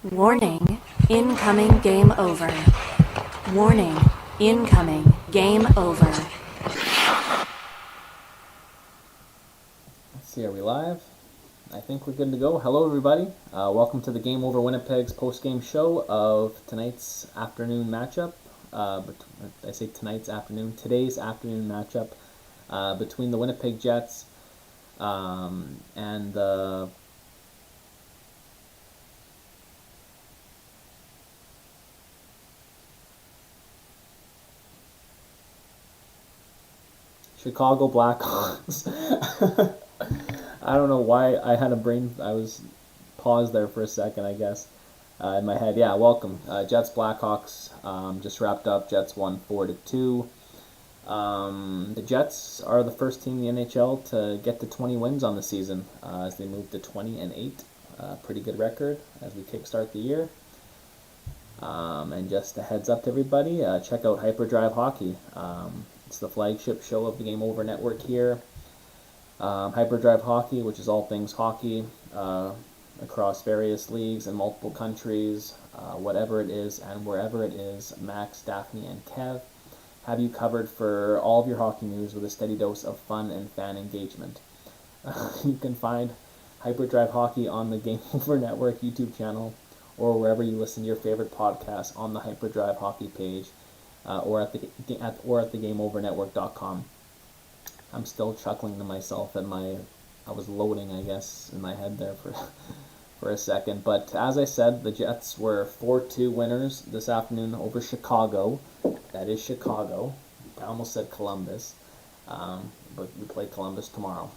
Warning, incoming game over. Warning, incoming game over. Let's see, are we live? I think we're good to go. Hello, everybody. Welcome to the Game Over Winnipeg's post-game show of tonight's afternoon matchup. I say tonight's afternoon, today's afternoon matchup between the Winnipeg Jets and the Chicago Blackhawks. I don't know why I had I was paused there for a second, I guess, in my head. Yeah, welcome. Jets Blackhawks just wrapped up. Jets won 4-2. The Jets are the first team in the NHL to get to 20 wins on the season as they move to 20-8. Pretty good record as we kickstart the year. And just a heads up to everybody, check out Hyperdrive Hockey. It's the flagship show of the Game Over Network here. Hyperdrive Hockey, which is all things hockey across various leagues in multiple countries, whatever it is and wherever it is. Max, Daphne, and Kev have you covered for all of your hockey news with a steady dose of fun and fan engagement. You can find Hyperdrive Hockey on the Game Over Network YouTube channel or wherever you listen to your favorite podcasts on the Hyperdrive Hockey page or at the GameOverNetwork.com. I'm still chuckling to myself at I was loading, I guess, in my head there for a second. But as I said, the Jets were 4-2 winners this afternoon over Chicago. That is Chicago. I almost said Columbus, but we play Columbus tomorrow.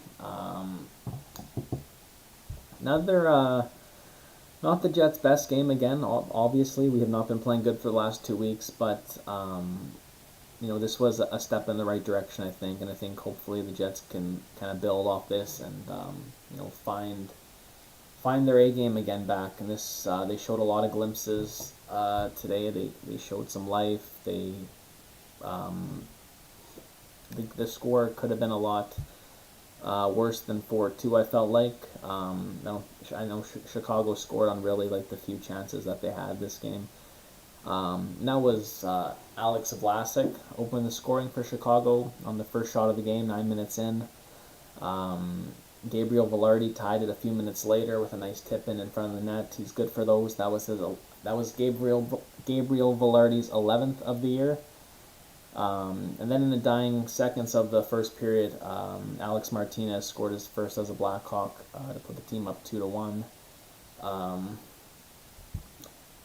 Not the Jets' best game again. Obviously, we have not been playing good for the last 2 weeks, but this was a step in the right direction, I think, and I think hopefully the Jets can kind of build off this and find their A game again back. And this they showed a lot of glimpses today. They showed some life. The score could have been a lot worse than 4-2. I felt like. I know Chicago scored on really like the few chances that they had this game. That was Alex Vlasic opened the scoring for Chicago on the first shot of the game, 9 minutes in. Gabriel Vilardi tied it a few minutes later with a nice tip in front of the net. He's good for those. That was Gabriel Vilardi's 11th of the year. And then in the dying seconds of the first period, Alex Martinez scored his first as a Blackhawk to put the team up 2-1. And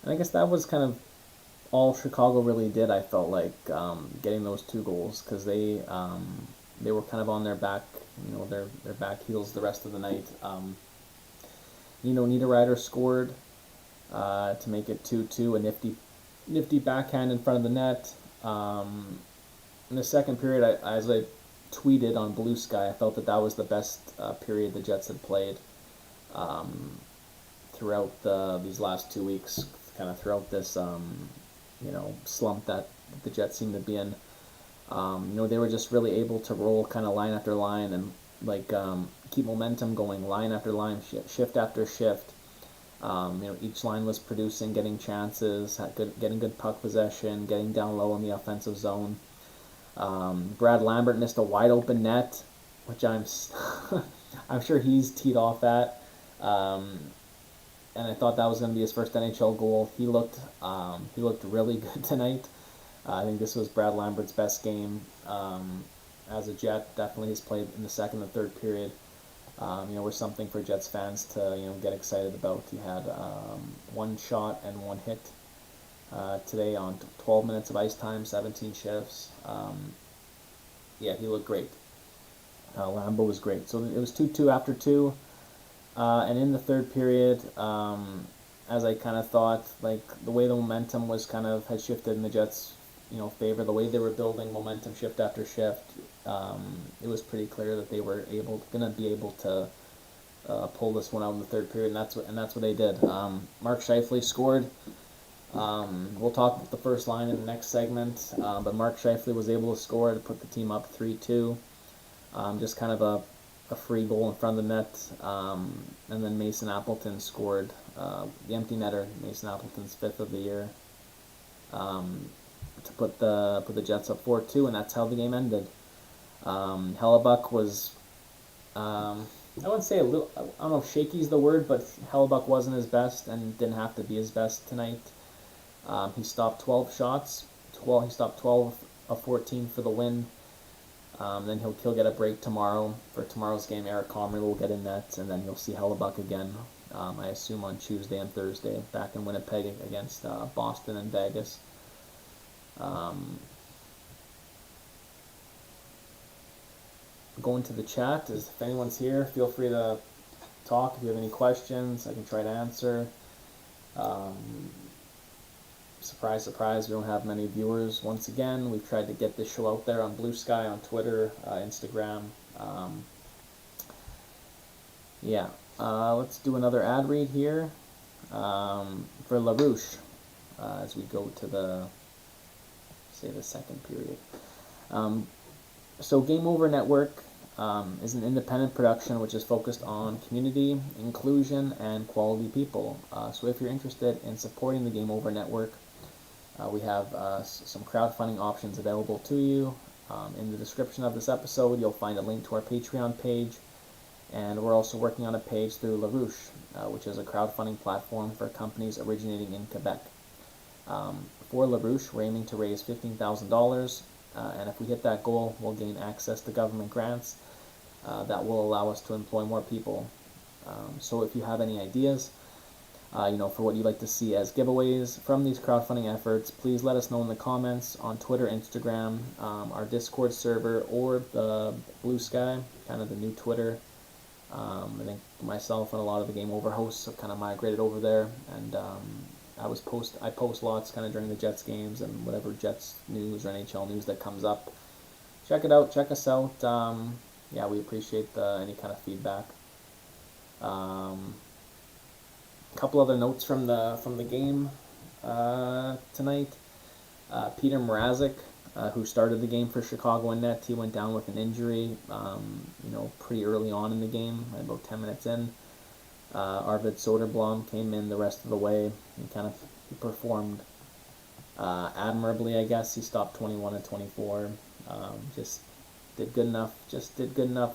I guess that was kind of all Chicago really did. I felt like getting those 2 goals because they were kind of on their back, their back heels the rest of the night. Niederreiter scored to make it 2-2, a nifty backhand in front of the net. In the second period, as I tweeted on Blue Sky, I felt that was the best period the Jets had played throughout these last 2 weeks, kind of throughout this slump that the Jets seemed to be in. They were just really able to roll kind of line after line and keep momentum going, line after line, shift after shift. Each line was producing, getting chances, getting good puck possession, getting down low in the offensive zone. Brad Lambert missed a wide open net, which I'm sure he's teed off at. And I thought that was going to be his first NHL goal. He looked really good tonight. I think this was Brad Lambert's best game as a Jet. Definitely has played in the second and third period. Was something for Jets fans to get excited about. He had 1 shot and 1 hit today on 12 minutes of ice time, 17 shifts. He looked great. Lambo was great. So it was 2-2 after 2. And in the third period, as I kind of thought, like the way the momentum had shifted in the Jets' favor, the way they were building momentum shift after shift, it was pretty clear that they were going to be able to pull this one out in the third period, and that's what they did. Mark Scheifele scored. We'll talk about the first line in the next segment, but Mark Scheifele was able to score to put the team up 3-2. Just kind of a free goal in front of the net, and then Mason Appleton scored the empty netter. Mason Appleton's 5th of the year, to put the Jets up 4-2, and that's how the game ended. Hellebuck was, I wouldn't say a little, I don't know if shaky's the word, but Hellebuck wasn't his best and didn't have to be his best tonight. He stopped 12 shots. He stopped 12 of 14 for the win. Then he'll get a break tomorrow for tomorrow's game. Eric Comrie will get in net, and then you'll see Hellebuck again. I assume on Tuesday and Thursday back in Winnipeg against Boston and Vegas. Going to the chat. If anyone's here, feel free to talk. If you have any questions, I can try to answer. Surprise, surprise, we don't have many viewers. Once again, we've tried to get this show out there on Blue Sky, on Twitter, Instagram. Let's do another ad read here for LaRouche as we go to the second period. So Game Over Network is an independent production which is focused on community, inclusion, and quality people. So if you're interested in supporting the Game Over Network, we have some crowdfunding options available to you. In the description of this episode, you'll find a link to our Patreon page, and we're also working on a page through LaRouche, which is a crowdfunding platform for companies originating in Quebec. For LaRouche, we're aiming to raise $15,000, and if we hit that goal, we'll gain access to government grants that will allow us to employ more people. So if you have any ideas, for what you'd like to see as giveaways from these crowdfunding efforts, please let us know in the comments on Twitter, Instagram, our Discord server, or the Blue Sky, kind of the new Twitter. I think myself and a lot of the Game Over hosts have kind of migrated over there, and I post lots kind of during the Jets games and whatever Jets news or NHL news that comes up. Check it out. Check us out. We appreciate any kind of feedback. Couple other notes from the game tonight. Peter Mrazek, who started the game for Chicago in net, he went down with an injury. Pretty early on in the game, about 10 minutes in. Arvid Soderblom came in the rest of the way. He performed admirably, I guess. He stopped 21 and 24. Just did good enough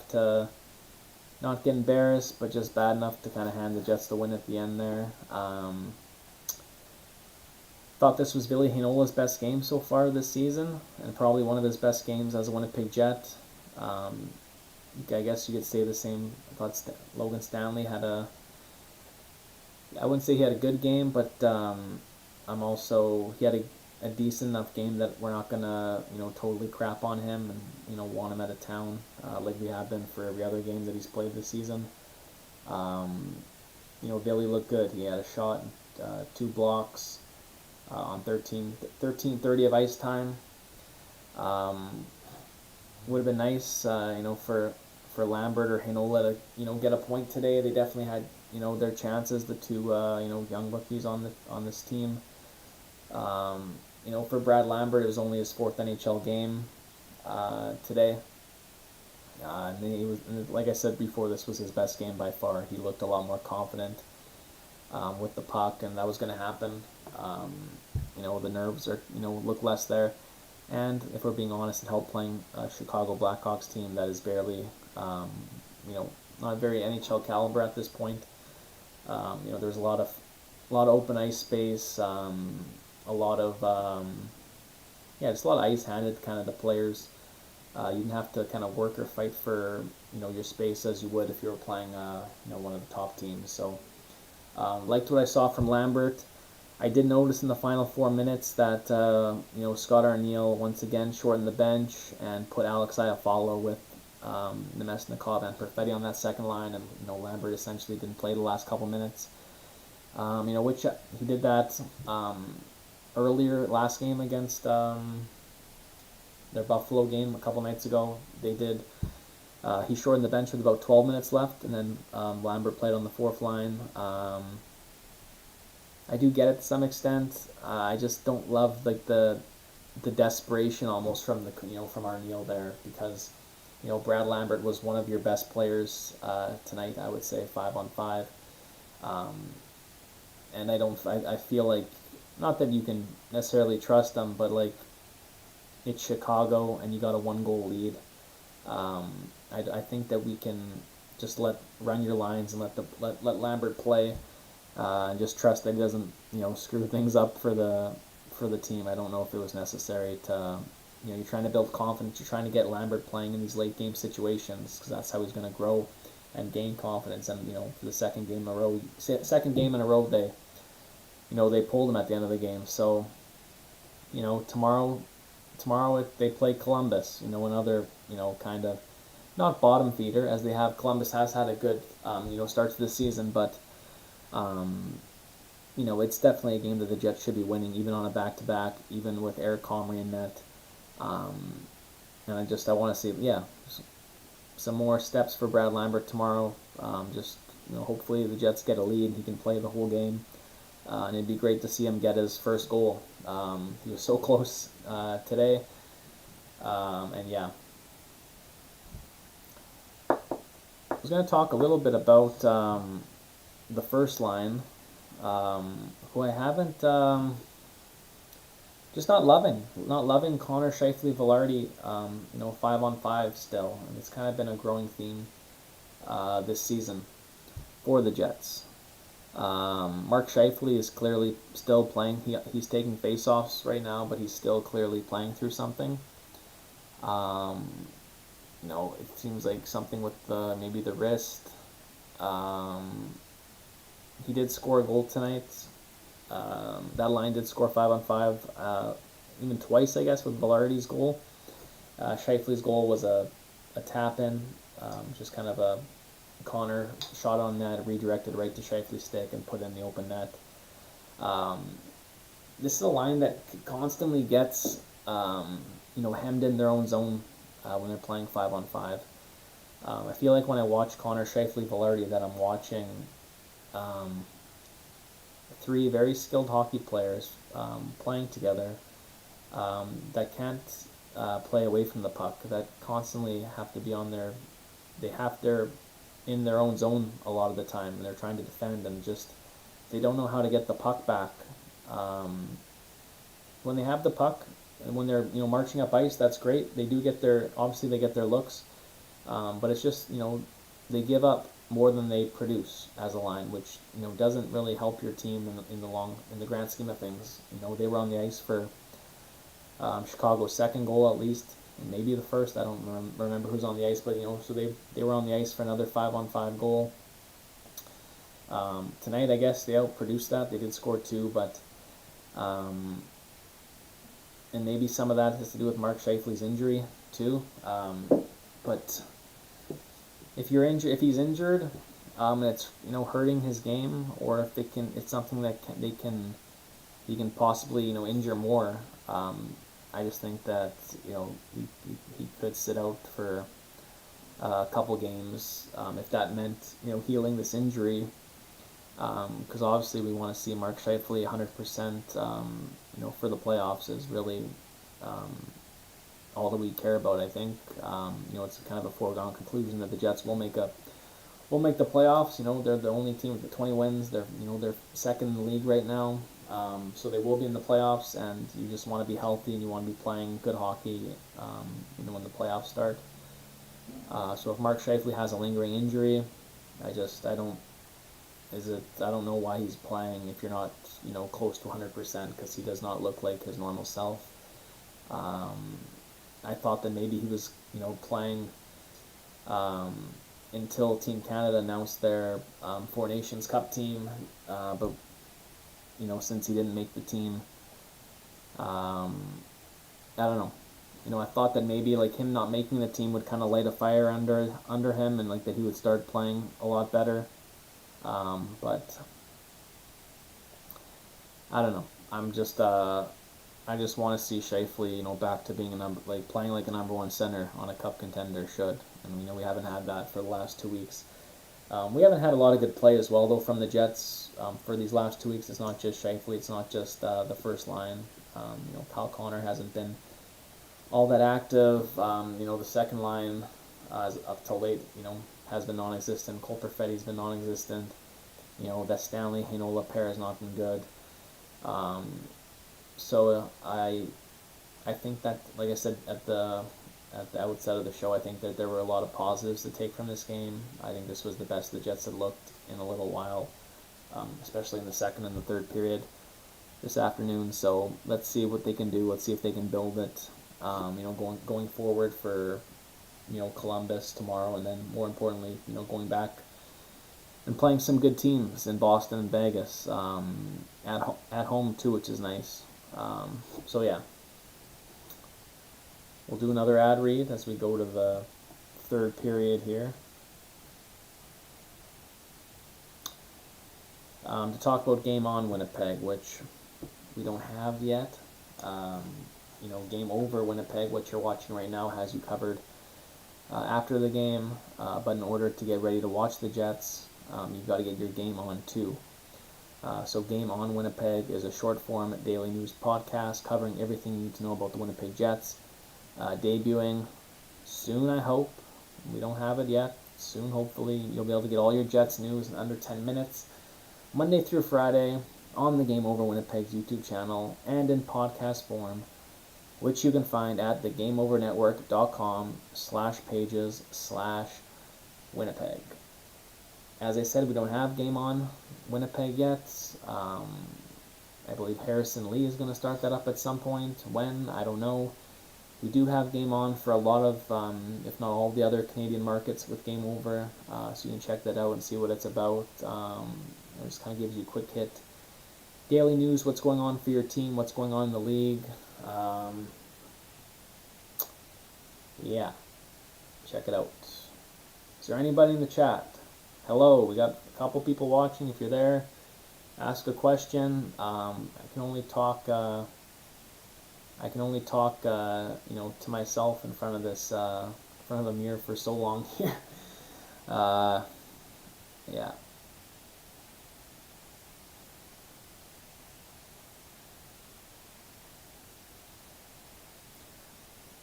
to not get embarrassed, but just bad enough to kind of hand the Jets the win at the end there. Thought this was Ville Heinola's best game so far this season, and probably one of his best games as a Winnipeg Jet. I guess you could say the same. I thought Logan Stanley had I wouldn't say he had a good game, but he had a decent enough game that we're not gonna totally crap on him and want him out of town like we have been for every other game that he's played this season. Ville looked good. He had a shot, 2 blocks on 13:30 of ice time. Would have been nice, for Lambert or Heinola to get a point today. They definitely had their chances. The two young rookies on this team. For Brad Lambert, it was only his 4th NHL game today. And he was, like I said before, this was his best game by far. He looked a lot more confident with the puck, and that was going to happen. The nerves look less there. And if we're being honest, it helped playing a Chicago Blackhawks team that is barely, not very NHL caliber at this point. There's a lot of open ice space, a lot of just a lot of ice handed kind of the players. You didn't have to kind of work or fight for your space as you would if you were playing one of the top teams. So liked what I saw from Lambert. I did notice in the final 4 minutes that Scott Arniel once again shortened the bench and put Alex Iafallo with Nemesnikov and Perfetti on that second line, and Lambert essentially didn't play the last couple minutes. Which he did that earlier last game against their Buffalo game a couple nights ago. He shortened the bench with about 12 minutes left, and then Lambert played on the 4th line. I do get it to some extent. I just don't love the desperation almost from from Arniel there, because Brad Lambert was one of your best players tonight. I would say 5-on-5, and I feel like, not that you can necessarily trust them, but like, it's Chicago and you got a 1-goal lead. I think that we can just run your lines and let Lambert play, and just trust that he doesn't screw things up for the team. I don't know if it was necessary to. You're trying to build confidence. You're trying to get Lambert playing in these late game situations, because that's how he's going to grow and gain confidence. And for the second game in a row, they pulled him at the end of the game. So tomorrow they play Columbus. Another kind of not bottom feeder, as they have. Columbus has had a good start to the season, but it's definitely a game that the Jets should be winning, even on a back-to-back, even with Eric Comrie in net. And I want to see, some more steps for Brad Lambert tomorrow. Hopefully the Jets get a lead. He can play the whole game. And it'd be great to see him get his first goal. He was so close today. And yeah. I was going to talk a little bit about the first line, who I haven't... just not loving Connor Scheifele Velarde, 5-on-5 still, and it's kind of been a growing theme this season for the Jets. Mark Scheifele is clearly still playing. He's taking faceoffs right now, but he's still clearly playing through something. It seems like something with maybe the wrist. He did score a goal tonight. That line did score 5-on-5, even twice, I guess, with Velarde's goal. Scheifele's goal was a tap-in, just kind of a Connor shot on net, redirected right to Scheifele's stick, and put in the open net. This is a line that constantly gets, hemmed in their own zone when they're playing 5-on-5. I feel like when I watch Connor Scheifele Velarde that I'm watching three very skilled hockey players playing together that can't play away from the puck, that constantly have to be on they're in their own zone a lot of the time, and they're trying to defend, and just they don't know how to get the puck back. When they have the puck and when they're marching up ice, that's great. They get their looks, but it's just they give up more than they produce as a line, which doesn't really help your team in the grand scheme of things. They were on the ice for Chicago's second goal at least, and maybe the first. I don't remember who's on the ice, but so they were on the ice for another 5-on-5 goal. Tonight, I guess they outproduced that. They did score 2, but and maybe some of that has to do with Mark Scheifele's injury too. But if he's injured, and it's hurting his game, or if it's something that he can possibly injure more. I just think that he could sit out for a couple games if that meant healing this injury. Because obviously we want to see Mark Scheifele 100%. For the playoffs is really all that we care about. I think it's kind of a foregone conclusion that the Jets will make the playoffs. They're the only team with 20 wins. They're second in the league right now. So they will be in the playoffs, and you just want to be healthy and you want to be playing good hockey. When the playoffs start. So if Mark Scheifele has a lingering injury, I don't know why he's playing if you're not close to 100%, because he does not look like his normal self. I thought that maybe he was playing until Team Canada announced their Four Nations Cup team, but since he didn't make the team, I don't know. I thought that maybe like him not making the team would kind of light a fire under him, and like that he would start playing a lot better. But I don't know. I just want to see Scheifele, back to being playing like a number one center on a cup contender should. And we haven't had that for the last 2 weeks. We haven't had a lot of good play as well, though, from the Jets for these last 2 weeks. It's not just Scheifele. It's not just the first line. Kyle Connor hasn't been all that active. The second line, as up till late, has been non-existent. Cole Perfetti's been non-existent. That Stanley, Labarre has not been good. So I think that, like I said at the outset of the show, I think that there were a lot of positives to take from this game. I think this was the best the Jets had looked in a little while, especially in the second and the third period this afternoon. So let's see what they can do. Let's see if they can build it, going forward for, Columbus tomorrow, and then more importantly, going back and playing some good teams in Boston and Vegas, at home too, which is nice. So yeah, we'll do another ad read as we go to the third period here. To talk about Game On Winnipeg, which we don't have yet. Game Over Winnipeg, what you're watching right now, has you covered after the game. But in order to get ready to watch the Jets, you've got to get your game on too. So Game On Winnipeg is a short-form daily news podcast covering everything you need to know about the Winnipeg Jets. Debuting soon, I hope. We don't have it yet. Soon, hopefully, you'll be able to get all your Jets news in under 10 minutes. Monday through Friday on the Game Over Winnipeg's YouTube channel and in podcast form, which you can find at thegameovernetwork.com/pages/Winnipeg. As I said, we don't have Game On Winnipeg yet. I believe Harrison Lee is going to start that up at some point. When? I don't know. We do have Game On for a lot of, if not all, the other Canadian markets with Game Over, so you can check that out and see what it's about. It just kind of gives you a quick hit. Daily news, what's going on for your team, what's going on in the league. Yeah, check it out. Is there anybody in the chat? Hello, we got a couple people watching. If you're there, ask a question. I can only talk to myself in front of this, in front of a mirror for so long here. Yeah.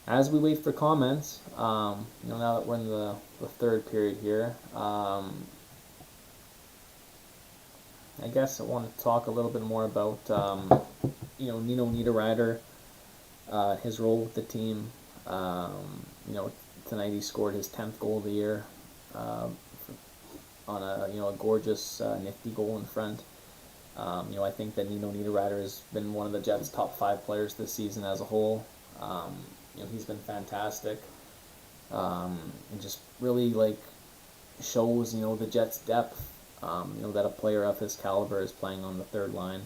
As we wait for comments, now that we're in the third period here, I guess I want to talk a little bit more about, Nino Niederreiter, his role with the team. Tonight he scored his 10th goal of the year, on a gorgeous, nifty goal in front. I think that Nino Niederreiter has been one of the Jets' top 5 players this season as a whole. He's been fantastic, and just really shows the Jets' depth. That a player of his caliber is playing on the third line.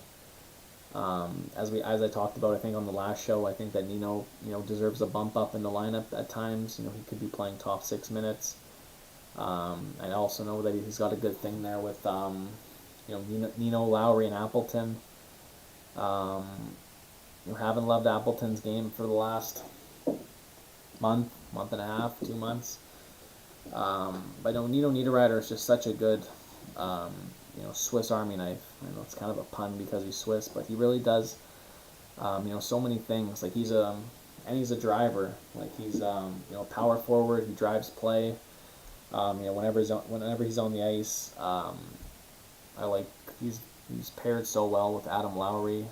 As I talked about, I think on the last show, I think that Nino deserves a bump up in the lineup at times. He could be playing top 6 minutes. I also know that he's got a good thing there with Nino, Lowry, and Appleton. Haven't loved Appleton's game for the last month and a half, 2 months. But Nino Niederreiter is just such a good, Swiss Army knife. I know it's kind of a pun because he's Swiss, but he really does, so many things. He's a driver. He's a power forward. He drives play. Whenever he's on the ice, he's paired so well with Adam Lowry,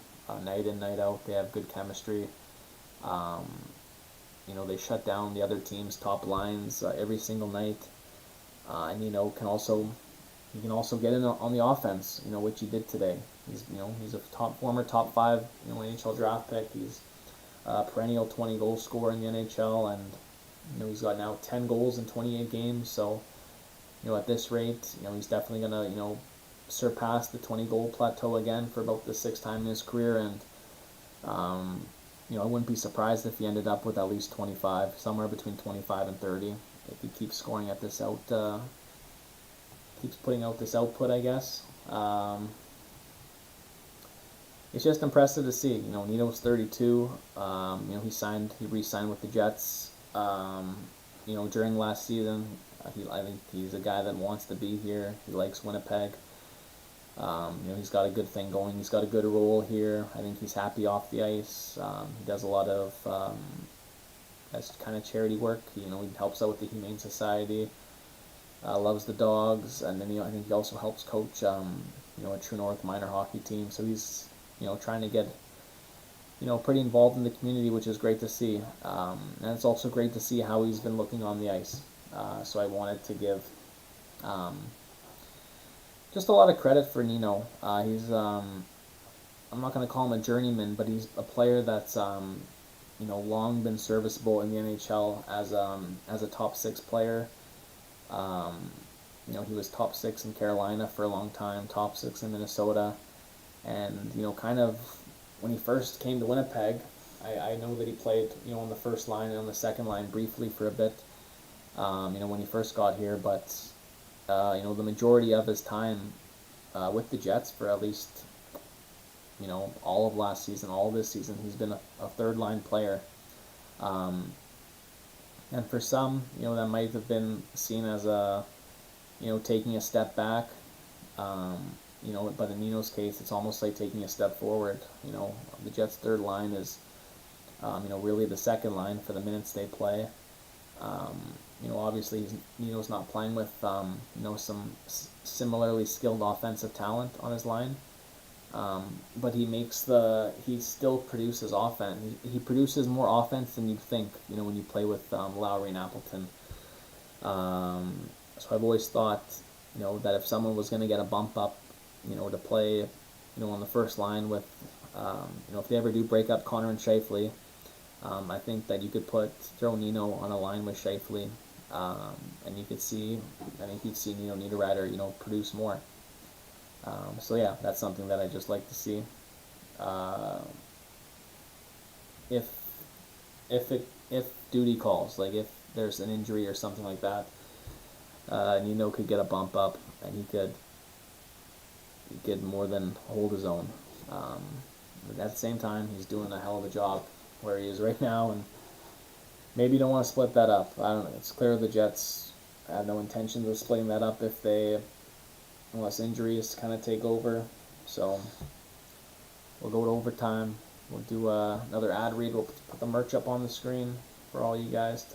night in, night out. They have good chemistry. They shut down the other team's top lines every single night. And can also get in on the offense, which he did today. He's a former top 5 NHL draft pick. He's a perennial 20 goal scorer in the NHL, and he's got now 10 goals in 28 games. So at this rate, he's definitely gonna surpass the 20 goal plateau again for about the 6th time in his career. And I wouldn't be surprised if he ended up with at least 25, somewhere between 25 and 30, if he keeps scoring at this keeps putting out this output, I guess. It's just impressive to see. Nino's 32. He re-signed with the Jets. During last season, I think he's a guy that wants to be here. He likes Winnipeg. He's got a good thing going. He's got a good role here. I think he's happy off the ice. He does a lot of, as kind of charity work. He helps out with the Humane Society, loves the dogs, and then I think he also helps coach a True North minor hockey team. So he's trying to get pretty involved in the community, which is great to see. And it's also great to see how he's been looking on the ice. So I wanted to give just a lot of credit for Nino. He's I'm not going to call him a journeyman, but he's a player that's long been serviceable in the NHL as a top 6 player. He was top 6 in Carolina for a long time, top 6 in Minnesota, and kind of when he first came to Winnipeg, I know that he played on the first line and on the second line briefly for a bit, when he first got here, but the majority of his time with the Jets for at least all of last season, all of this season, he's been a third line player. And for some, that might have been seen as a, taking a step back. But in Nino's case, it's almost like taking a step forward. The Jets' third line is, really the second line for the minutes they play. Obviously Nino's not playing with, some similarly skilled offensive talent on his line. But he still produces offense. He produces more offense than you'd think, when you play with Lowry and Appleton. So I've always thought, that if someone was going to get a bump up, to play, on the first line with, if they ever do break up Connor and Scheifele, I think that you could throw Nino on a line with Scheifele, and I think you'd see Nino Niederreiter, produce more. So yeah, that's something that I just like to see. If duty calls, like if there's an injury or something like that, Nino could get a bump up, and he could more than hold his own. But at the same time, he's doing a hell of a job where he is right now, and maybe you don't want to split that up. I don't know. It's clear the Jets have no intentions of splitting that up unless injuries kind of take over. So we'll go to overtime. We'll do another ad read. We'll put the merch up on the screen for all you guys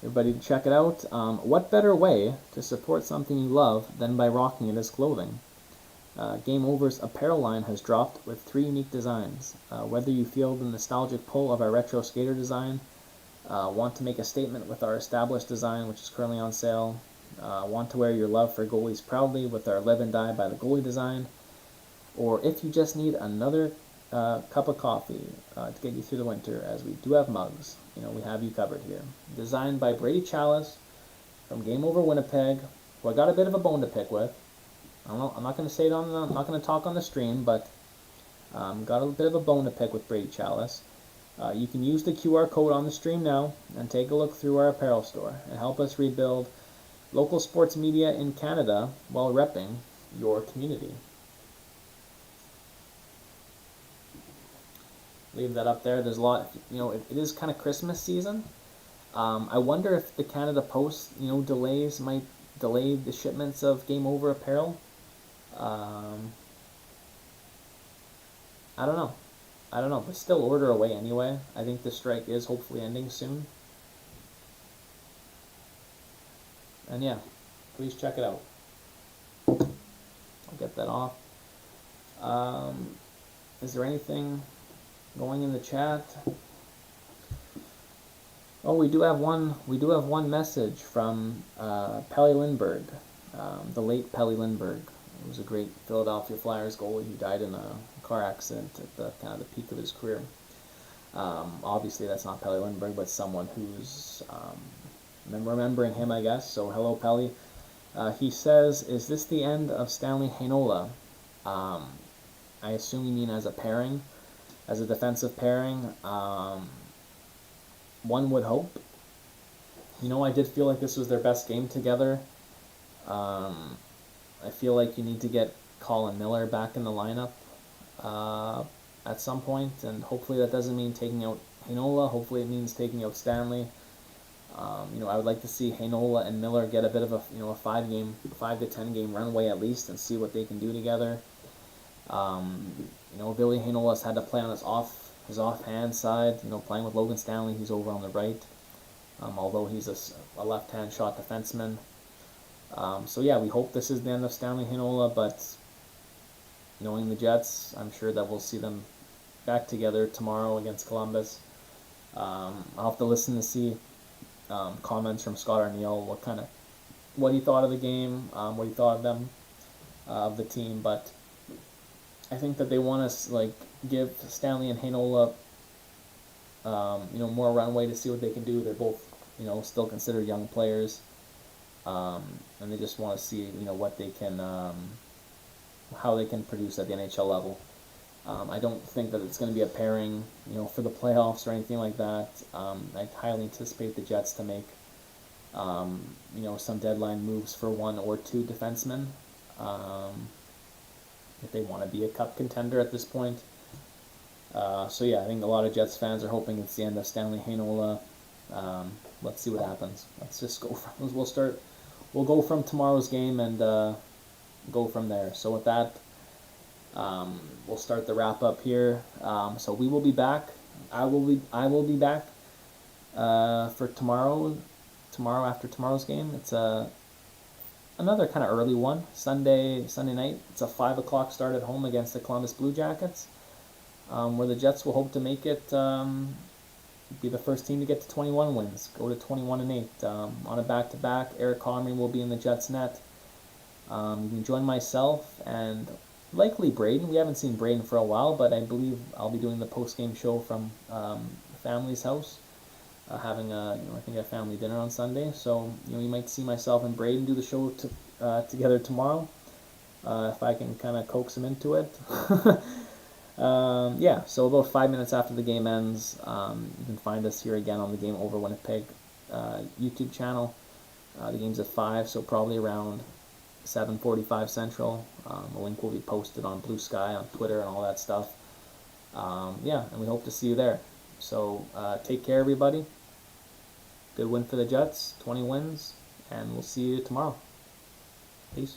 everybody to check it out. What better way to support something you love than by rocking it as clothing? Game Over's apparel line has dropped with 3 unique designs. Whether you feel the nostalgic pull of our retro skater design, want to make a statement with our established design, which is currently on sale, want to wear your love for goalies proudly with our Live and Die by the Goalie design, or if you just need another cup of coffee to get you through the winter, as we do have mugs, we have you covered here. Designed by Brady Chalice from Game Over Winnipeg, who I got a bit of a bone to pick with. I'm not going to say it I'm not going to talk on the stream, but got a bit of a bone to pick with Brady Chalice. You can use the QR code on the stream now and take a look through our apparel store and help us rebuild local sports media in Canada while repping your community. Leave that up there. There's a lot, it is kind of Christmas season. I wonder if the Canada Post, delays might delay the shipments of Game Over apparel. I don't know, but still order away anyway. I think the strike is hopefully ending soon. And yeah, please check it out. I'll get that off. Is there anything going in the chat? Oh, we do have one message from Pelle Lindbergh, the late Pelle Lindbergh. He was a great Philadelphia Flyers goalie who died in a car accident at the kind of the peak of his career. Obviously, that's not Pelle Lindbergh, but someone who's remembering him, I guess. So, hello, Pelle. He says, "Is this the end of Stanley Heinola?" I assume you mean as a pairing, as a defensive pairing. One would hope. I did feel like this was their best game together. I feel like you need to get Colin Miller back in the lineup at some point, and hopefully that doesn't mean taking out Heinola. Hopefully it means taking out Stanley. I would like to see Heinola and Miller get a bit of a 5 to 10 game runway at least, and see what they can do together. Billy Heinola's had to play on his off his offhand side, playing with Logan Stanley, he's over on the right, although he's a left-hand shot defenseman. So yeah, we hope this is the end of Stanley Heinola, but knowing the Jets, I'm sure that we'll see them back together tomorrow against Columbus. I'll have to listen to see comments from Scott Arniel, what he thought of the game, what he thought of them, of the team, but I think that they want to give Stanley and Heinola more runway to see what they can do. They're both still considered young players, and they just want to see what they can how they can produce at the NHL level. I don't think that it's going to be a pairing for the playoffs or anything like that. I highly anticipate the Jets to make some deadline moves for one or two defensemen. If they want to be a cup contender at this point. So yeah, I think a lot of Jets fans are hoping it's the end of Stanley Heinola. Let's see what happens. Let's just go from, we'll go from tomorrow's game and go from there. So with that, we'll start the wrap up here. So we will be back. I will be back for tomorrow after tomorrow's game. It's another kind of early one, Sunday night. It's a 5 o'clock start at home against the Columbus Blue Jackets, where the Jets will hope to make it, be the first team to get to 21 wins, go to 21-8 on a back-to-back. Eric Comrie will be in the Jets net. You can join myself and likely Braden. We haven't seen Braden for a while, but I believe I'll be doing the post-game show from the family's house. Having a family dinner on Sunday, so you might see myself and Braden do the show together tomorrow, if I can kind of coax him into it. Yeah, so about 5 minutes after the game ends, you can find us here again on the Game Over Winnipeg YouTube channel. The game's at 5, so probably around 7:45 Central. The link will be posted on Blue Sky, on Twitter, and all that stuff. Yeah, and we hope to see you there. So take care, everybody. Good win for the Jets, 20 wins, and we'll see you tomorrow. Peace.